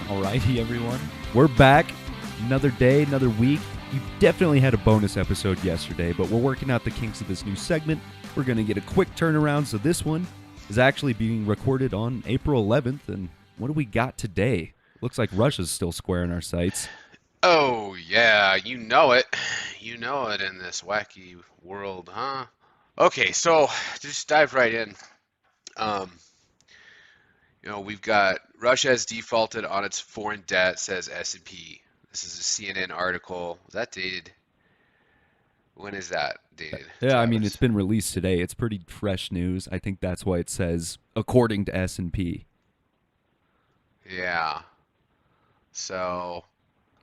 Alrighty, everyone. We're back. Another day, another week. You definitely had a bonus episode yesterday, but we're working out the kinks of this new segment. We're going to get a quick turnaround, so this one is actually being recorded on April 11th. And what do we got today? Looks like Russia's still squaring our sights. Oh, yeah, you know it. You know it in this wacky world, huh? Okay, so just dive right in. Um, we've got Russia has defaulted on its foreign debt, says S&P. This is a CNN article. Was that dated? When is that dated, Yeah, I mean, it's Tavis? been released today. It's pretty fresh news. I think that's why it says, according to S&P. Yeah. So,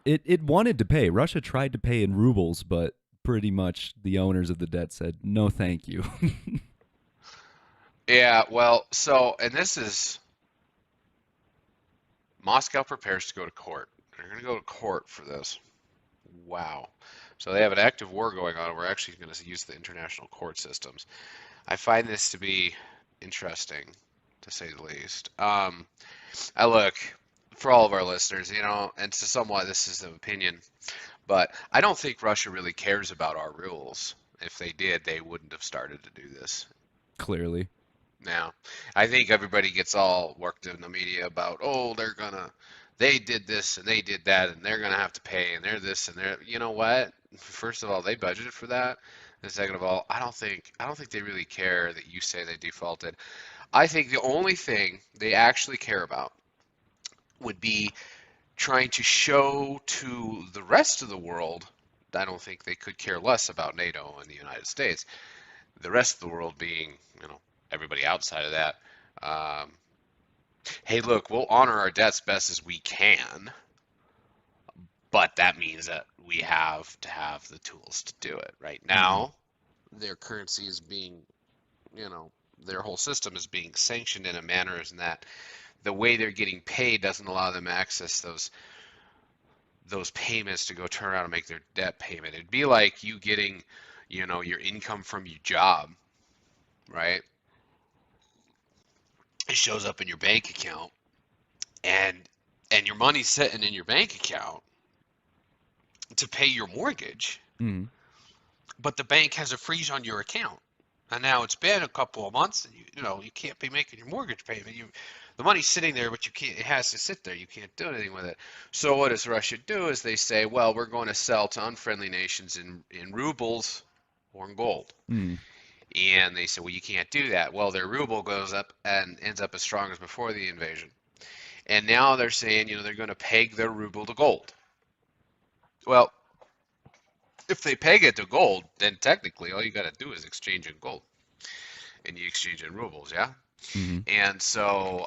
It wanted to pay. Russia tried to pay in rubles, but pretty much the owners of the debt said, no, thank you. yeah, well, and this is Moscow prepares to go to court. They're going to go to court for this. Wow. So they have an active war going on. We're actually going to use the international court systems. I find this to be interesting, to say the least. I look for all of our listeners, and to somewhat this is an opinion, but I don't think Russia really cares about our rules. If they did, they wouldn't have started to do this. Clearly. Now, I think everybody gets all worked in the media about, oh, they did this and they did that and they're gonna have to pay and they're this and they're, you know what? First of all, they budgeted for that. And second of all, I don't think they really care that you say they defaulted. I think the only thing they actually care about would be trying to show to the rest of the world. I don't think they could care less about NATO and the United States. The rest of the world being, everybody outside of that. Um, hey, look, we'll honor our debts best as we can, but that means that we have to have the tools to do it. Right Mm-hmm. now, their currency is being, you know, their whole system is being sanctioned in a manner in that the way they're getting paid doesn't allow them access those payments to go turn around and make their debt payment. It'd be like you getting, your income from your job, right? It shows up in your bank account, and your money's sitting in your bank account to pay your mortgage, Mm-hmm. but the bank has a freeze on your account. And now it's been a couple of months, and you can't be making your mortgage payment. The money's sitting there, but you can't. It has to sit there. You can't do anything with it. So what does Russia do? Is they say, well, we're going to sell to unfriendly nations in rubles or in gold. Mm-hmm. And they say, well, you can't do that. Well, their ruble goes up and ends up as strong as before the invasion. And now they're saying, they're going to peg their ruble to gold. Well, if they peg it to gold, then technically all you got to do is exchange in gold, and you exchange in rubles, yeah. Mm-hmm. And so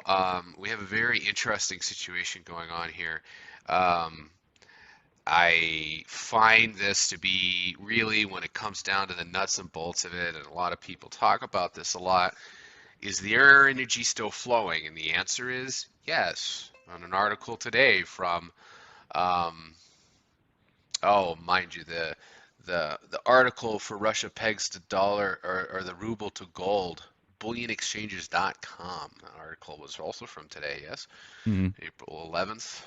we have a very interesting situation going on here. Um, I find this to be really, when it comes down to the nuts and bolts of it, and a lot of people talk about this a lot, is their energy still flowing? And the answer is yes. On an article today from, um, oh, mind you, the article for Russia pegs the dollar or the ruble to gold, bullionexchanges.com. That article was also from today, yes, Mm-hmm. April 11th.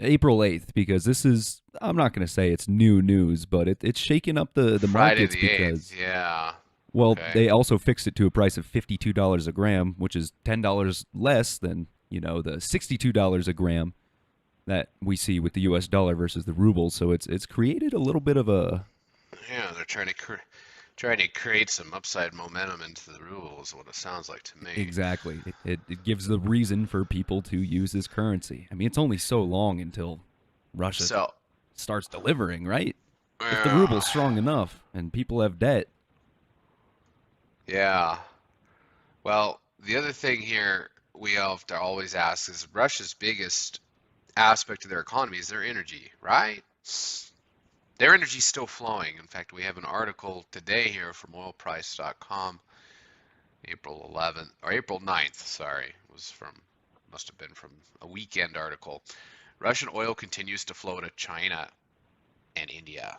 April 8th, because this is, I'm not going to say it's new news, but it's shaking up the Friday markets the 8th, because, yeah. well, Okay. they also fixed it to a price of $52 a gram, which is $10 less than, the $62 a gram that we see with the US dollar versus the ruble. So it's created a little bit of a. Yeah, they're trying to create some upside momentum into the ruble is what it sounds like to me. Exactly. It gives the reason for people to use this currency. I mean, it's only so long until Russia So, starts delivering, right? If the yeah, ruble's strong enough and people have debt. yeah. Well, the other thing here we have to always ask is Russia's biggest aspect of their economy is their energy, right? Their energy's still flowing. In fact, we have an article today here from oilprice.com, April 11th, or April 9th, sorry. It was must have been from a weekend article. Russian oil continues to flow to China and India.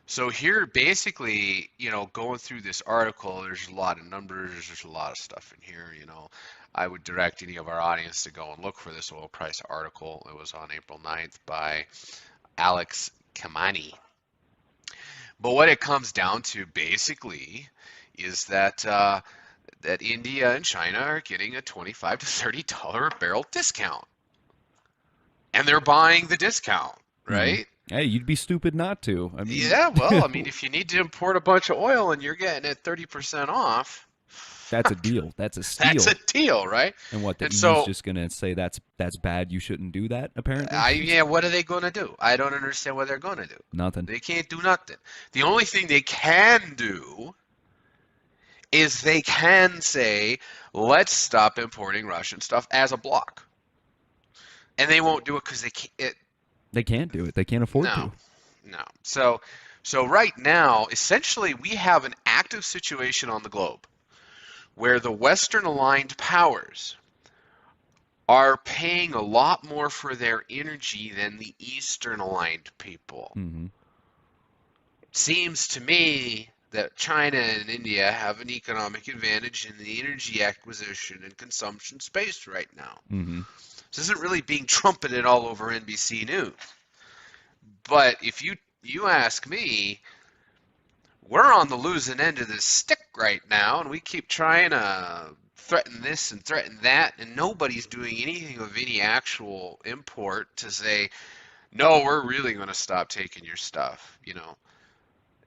So here, basically, going through this article, there's a lot of numbers, there's a lot of stuff in here. I would direct any of our audience to go and look for this oil price article. It was on April 9th by Alex Kamani. But what it comes down to basically is that India and China are getting a $25 to $30 a barrel discount, and they're buying the discount, Hmm. right? Hey, you'd be stupid not to. I mean, Yeah, well, I mean, if you need to import a bunch of oil and you're getting it 30% off, that's a deal. That's a that's a steal. deal, right? And what, the And EU's so, just gonna say that's bad. You shouldn't do that. Apparently, yeah, what are they going to do? I don't understand what they're going to do. nothing. They can't do nothing. The only thing they can do is they can say, let's stop importing Russian stuff as a bloc. And they won't do it because they can't. They can't do it. They can't afford No, to. no. So right now, essentially, we have an active situation on the globe where the Western aligned powers are paying a lot more for their energy than the Eastern aligned people. Hmm. Seems to me that China and India have an economic advantage in the energy acquisition and consumption space right now. Hmm. This isn't really being trumpeted all over NBC News. But if you ask me, we're on the losing end of this stick right now, and we keep trying to threaten this and threaten that, and nobody's doing anything of any actual import to say, no, we're really going to stop taking your stuff.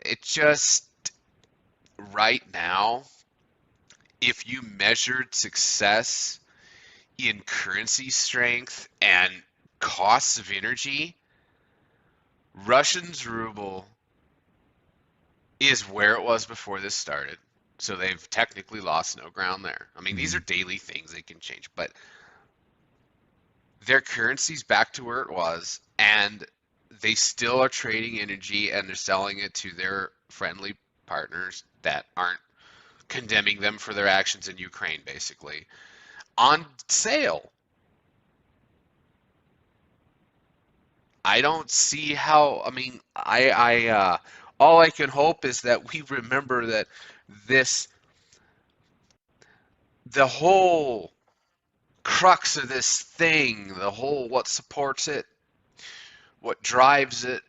It just, right now, if you measured success in currency strength and costs of energy, Russian's ruble is where it was before this started. So they've technically lost no ground there. I mean, these Hmm. are daily things, they can change, but their currency's back to where it was, and they still are trading energy and they're selling it to their friendly partners that aren't condemning them for their actions in Ukraine, basically, on sale. I don't see how. I mean, all I can hope is that we remember that this, the whole crux of this thing, the whole what supports it, what drives it,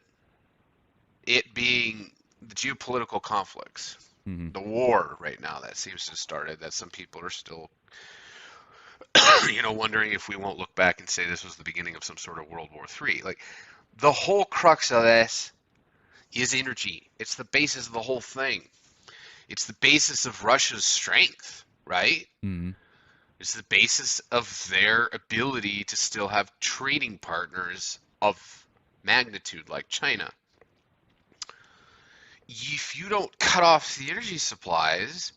it being the geopolitical conflicts, Hmm. the war right now that seems to have started. That some people are still, wondering if we won't look back and say this was the beginning of some sort of World War III. Like the whole crux of this is energy. It's the basis of the whole thing. It's the basis of Russia's strength, right? Hmm. It's the basis of their ability to still have trading partners of magnitude like China. If you don't cut off the energy supplies,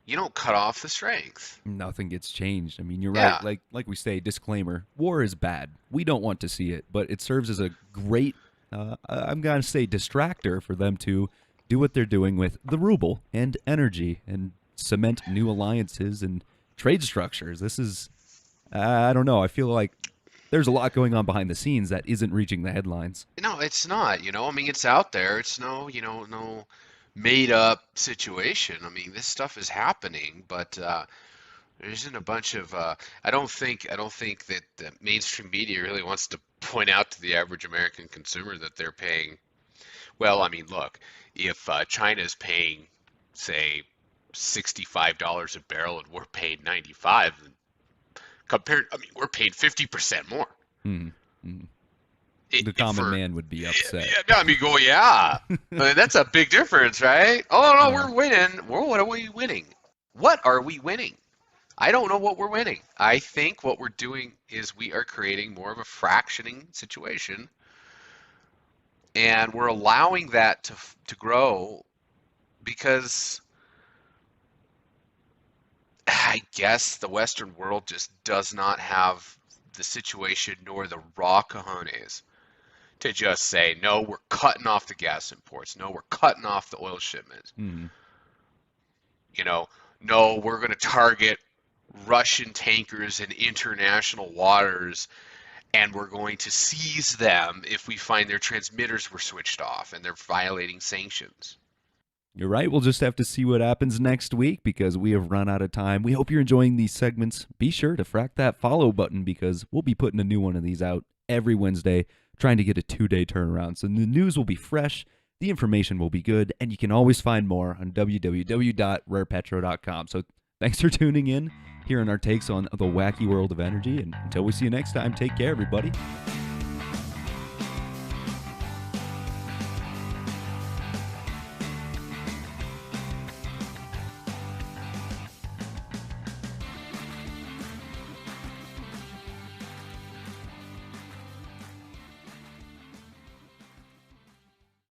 you don't cut off the strength. Nothing gets changed. I mean, you're right. Yeah. Like we say, disclaimer: war is bad. We don't want to see it, but it serves as a great, I'm gonna say, distractor for them to do what they're doing with the ruble and energy and cement new alliances and trade structures. This is, I don't know. I feel like there's a lot going on behind the scenes that isn't reaching the headlines. No, it's not, I mean, it's out there. It's no made up situation. I mean, this stuff is happening, but there isn't a bunch of I don't think that the mainstream media really wants to point out to the average American consumer that they're paying. Well, I mean, look, if China is paying, say, $65 a barrel and we're paying 95, I mean, we're paying 50% more. Hmm. Hmm. It, The it common for man would be upset. yeah, I mean, go, yeah. I mean, that's a big difference, right? Oh no, Yeah. we're winning. Well, what are we winning? What are we winning? I don't know what we're winning. I think what we're doing is we are creating more of a fractioning situation, and we're allowing that to grow because I guess the Western world just does not have the situation nor the raw cojones to just say, no, we're cutting off the gas imports. No, we're cutting off the oil shipments. Hmm. You know, no, we're going to target Russian tankers in international waters and we're going to seize them if we find their transmitters were switched off and they're violating sanctions. You're right. We'll just have to see what happens next week because we have run out of time. We hope you're enjoying these segments. Be sure to frack that follow button because we'll be putting a new one of these out every Wednesday, trying to get a 2-day turnaround. So the news will be fresh, the information will be good, and you can always find more on www.rarepetro.com. So thanks for tuning in, hearing our takes on the wacky world of energy, and until we see you next time, take care, everybody.